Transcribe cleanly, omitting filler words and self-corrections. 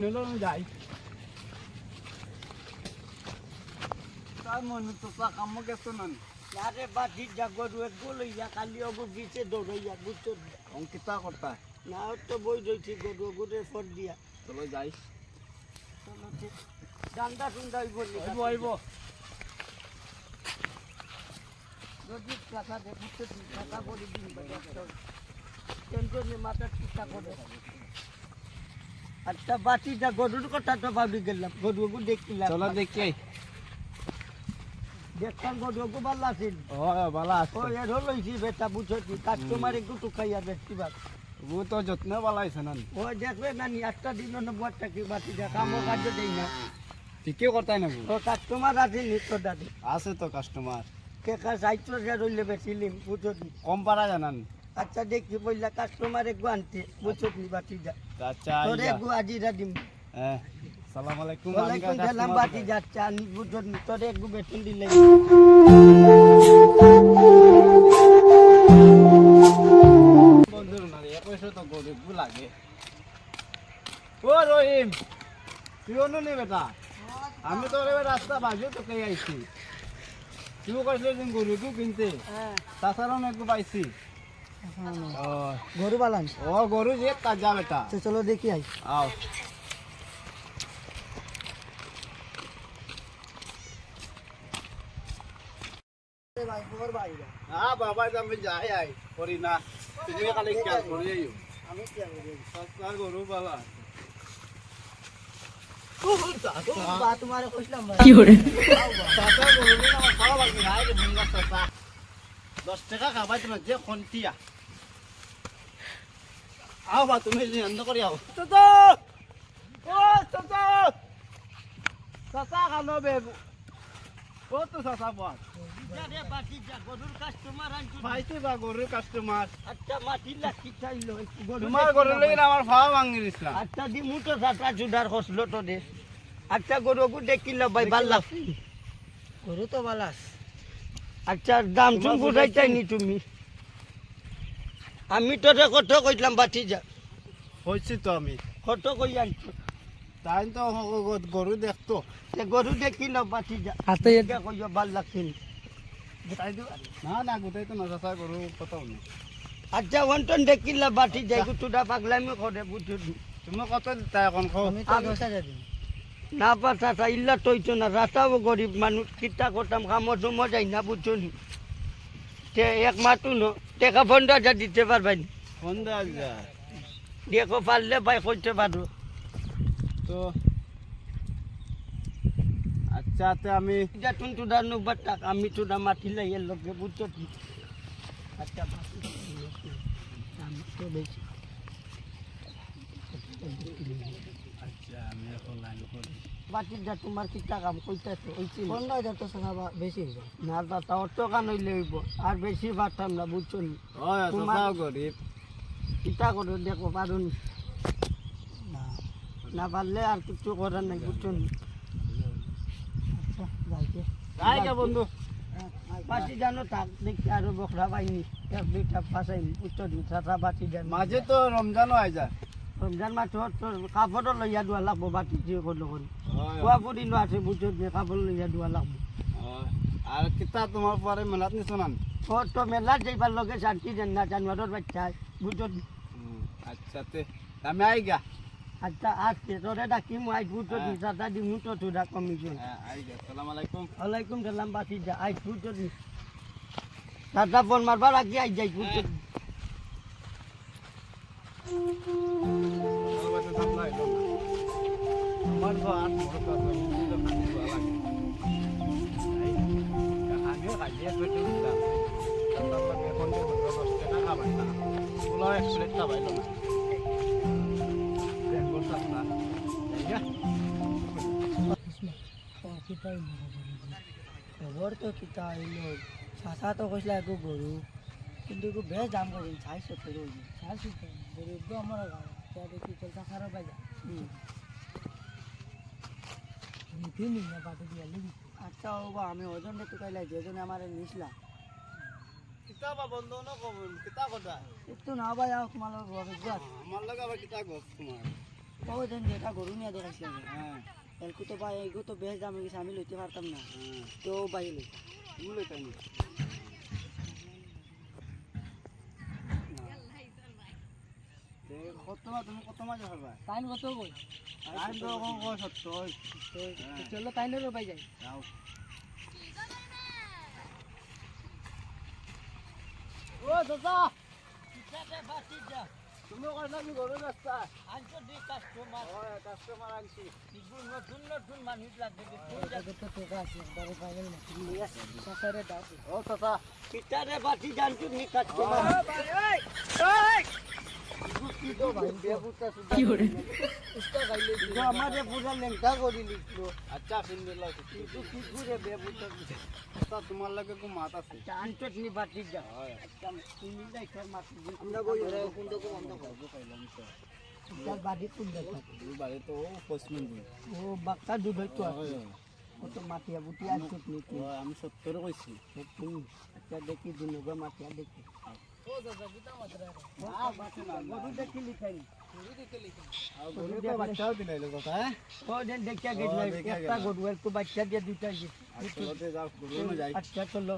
চলো যাই তার মনে তো কাম গেছো না আরে বাটি জাগর লইয়া কালি অগর দিতে দৌড়াইয়া বুঝছো অঙ্কিতা করতা না তো বই রয়েছি গরু গরুরে ফর দিয়া চলো যাই চলো ডান্ডা টুন্ডা বললি আইব যদি টাকা দে বুঝছো টাকা বলি দিন টেনশনে মাথা চিন্তা করে আচ্ছা বাটিটা গরুর কথা তো ভাবি গেলাম গরু দেখছিলাম চলো দেখি দেখতাম গরু ভালো আছিল ও ভালো আছে ও এর হইছি বেটা বুঝছো কাস্টমার একটু টুকাইয়া ব্যক্তিবাদ ও তো যত্ন ভালো আছে না ওই দেখবে না নি একটা দিন নম্বরটা কি বাতি যা কামো কাজ দেই না ঠিকই করতাই না ও কাস্টমার আছে নিত্য দাদি আছে তো কাস্টমার কে কা সাইট্রো যা রইলে বেচিলিম বুঝছো কম পারা জানান আচ্ছা দেখি বললা কাস্টমার একগু আনতে বুঝছো নি বাতি যা আচ্ছা তোরে একগু আজিরা দিম হ্যাঁ আসসালামু আলাইকুম ওয়ালাইকুম সালাম বাতি যাচ্ছে আনি বুঝছো নি তোরে একগু বেতন দিলে বন্ধুর না রে পয়সা তো গরিব লাগে ও রহিম তুই অন্য নে বেটা আমি তো রে রাস্তা বাজে তো কে আইছি তুই কইলে দিন গরু কিনতে হ্যাঁ তাছাড়াও একটু পাইছি ও গরু বালান ও গরু যে তাজা বেটা চলো দেখি আই আও ভাই মোর ভাই হ্যাঁ বাবা আমি যাই আই করি না তুমি খালি খেয়াল করি আইও আমি কি করি সস্তা গরু বালা বা তোমারে কইলাম ভাই কি করে সস্তা গরু না আমার খাওয়া লাগবে না রে ভুঙ্গা সস্তা 10 টাকা খাবাই তুমি যে খন্তিয়া আও বা তুমি যে অন্ধ করি আও চাচা ও চাচা চাচা খানো বে ও তো চাচা বল রে বাটি যা গরুর কাস্টমার আনছি পাইছি বা গরুর কাস্টমার আচ্ছা মাটি লাকি চাইলো গরু তোমার গরু লাগি আমার খাওয়া ভাঙি দিছিলাম আচ্ছা দি মুটো সাতা জুডার হসলো তো দে আচ্ছা গরু দেখিল ভাই ভাল লাগছে গরু তো বালাস আচ্ছা দাম চুন বুঝাই চাইনি তুমি আমি তোরে কত কইলাম বাটি যা হয়েছি তো আমি কত কই আনছো তাই তো গরু দেখতো তে গরু দেখিল বাটি যা হাতে এটা কইও ভাল লাগছে না না গোটাই তো না চাচা গরু কোথাও নেই আচ্ছা ওয়ান্টন দেখিল বাটি যাই গুটুডা পাগলামি করে বুঝছো তুমি কত দিতা এখন খাও না পাতা ইল্লা তৈতো না রাস্তাও গরিব মানুষ কিতা করতাম কামো জমো যাই না বুঝছো নি তে এক মাতু ন টেকা 15,000 দিতে পারবেন সন্ধ্যা যা দেখো পারলে ভাই করতে পারো তো আচ্ছা তে আমি এটা তুন তুডা নুবার টাকা আমি তুডা মাটি লাইয়ের লোকে বুঝছো কি আচ্ছা আমি তো বেশি আচ্ছা আমি এখন লাইন করি বাটিটা তোমার কি টাকা কইতাছে ওইছি 15,000 তো টাকা বেশি হইব না দাদা অত টাকা নইলে হইব আর বেশি পারতাম না বুঝছো নি ও তোমার- চাচা গরিব কিতা করে দেখো পারুন না পারলে আর কিছু করার নাই বুঝছো নি আচ্ছা যাইতে যাই গে বন্ধু বাটি জানো থাক দেখি আরো বকরা পাইনি এক দুইটা ফাঁসাই বুঝছো নি চাচা বাটি জানো মাঝে তো রমজানও আই যায় রমজান মাছ তোর কাপড়ও লইয়া দেওয়া লাগবো বাটি দিয়ে করলো করে হয়, কুয়া পুরি নো আছে বুঝছো নি কাপড় লইয়া দেওয়া লাগবো হয়। আর কিতা তোমার পরে মেলাত নিছো না ও তো মেলা যাইবার লগে শান্তি দেন না জানোয়ারের বাচ্চা বুঝছো নি আচ্ছা তে আমি আই গা আচ্ছা আজকে তোরে ডাকি আই বুঝছো নি চাচা দি মুটো তুরা কমিশন হ্যাঁ আই গা আসসালামু আলাইকুম ওয়ালাইকুম সালাম বাতি যা আই বুঝছো নি চাচা ফোন মারবার আগে আই যাই বুঝছো নি ভালোবাসা সামলা আইলো না আমার তো আর বড় কথা বুঝতে তো খালি ভালো লাগে আমিও কাজিয়া পেটে দিলাম তারপর এখন যে 10 টাকা খাবাই না ওলা এক প্লেট খাবাইলো না দেখো সামলা কিতা খবর তো কিতা হইল চাচা তো কইলা একো গরু কিন্তু একো বেশ দাম করে চাইছো তো রোজ চাইছো তো গরু তো আমার গাঁও তা দেখি চলতা খারাপ বাজা নিতে নি না বাটে দিয়া লিবি আচ্ছা ও বা আমি ওজন একটু কাইলাই যেজনে আমার নিসলা কিতাবা বন্ধ না কবুল কিতা কথা একটু না ভাই আও তোমার বাবা বাস আমার লাগে আবার কিতা গপ তোমার ও দেন যেটা গরু নিয়ে দেখাইছিলাম হ্যাঁ এলকু তো ভাই এগো তো বেশ দাম হয়ে গেছে আমি লইতে পারতাম না হ্যাঁ তো ভাই লই তুমি লইতাই নি কত তুমি কত মাঝে হবা টাইম কত কই টাইম তো সত্য তো চলো টাইমেরও পাই যাই যাও ও দাদা তুমি কইলা আমি গরু রাস্তা কাস্টমার আনছি নতুন নতুন মানুষ লাগবে তো টাকা আছে বারে ফাইনাল না সাসারে দাও ও দাদা কিতারে বাতি জানতো নি কাস্টমার আমাদের পুরা লেংটা করে লিখলো আচ্ছা ফিল্ম লাও কিন্তু কি করে বেবুটা আচ্ছা তোমার লাগে কো মাত আছে আনচট নি বাতি যা হয় আচ্ছা তুমি নাই খের মাতি আমরা বই কোনটা কো বন্ধ কর পাইলাম তো তার বাড়ি কোন দেখা এই বাড়ি তো পশ্চিম দিন ও বাক্কা দুধ তো আছে কত মাটিয়া বুটি আনচট নি আমি 70 কইছি তুমি আচ্ছা দেখি দুনগা মাটিয়া দেখি ও দাদা কিতা মাত্রা গরু দেখি লিখাই আর গরু তো বাচ্চাও দিলাইলো কথা হ্যাঁ ও দেন দেখিয়া গেছিল দেখিয়া একটা গেলাম। গরু একটু বাচ্চা দিয়ে দুইটা আসলে যাও গরু যাই আচ্ছা চলো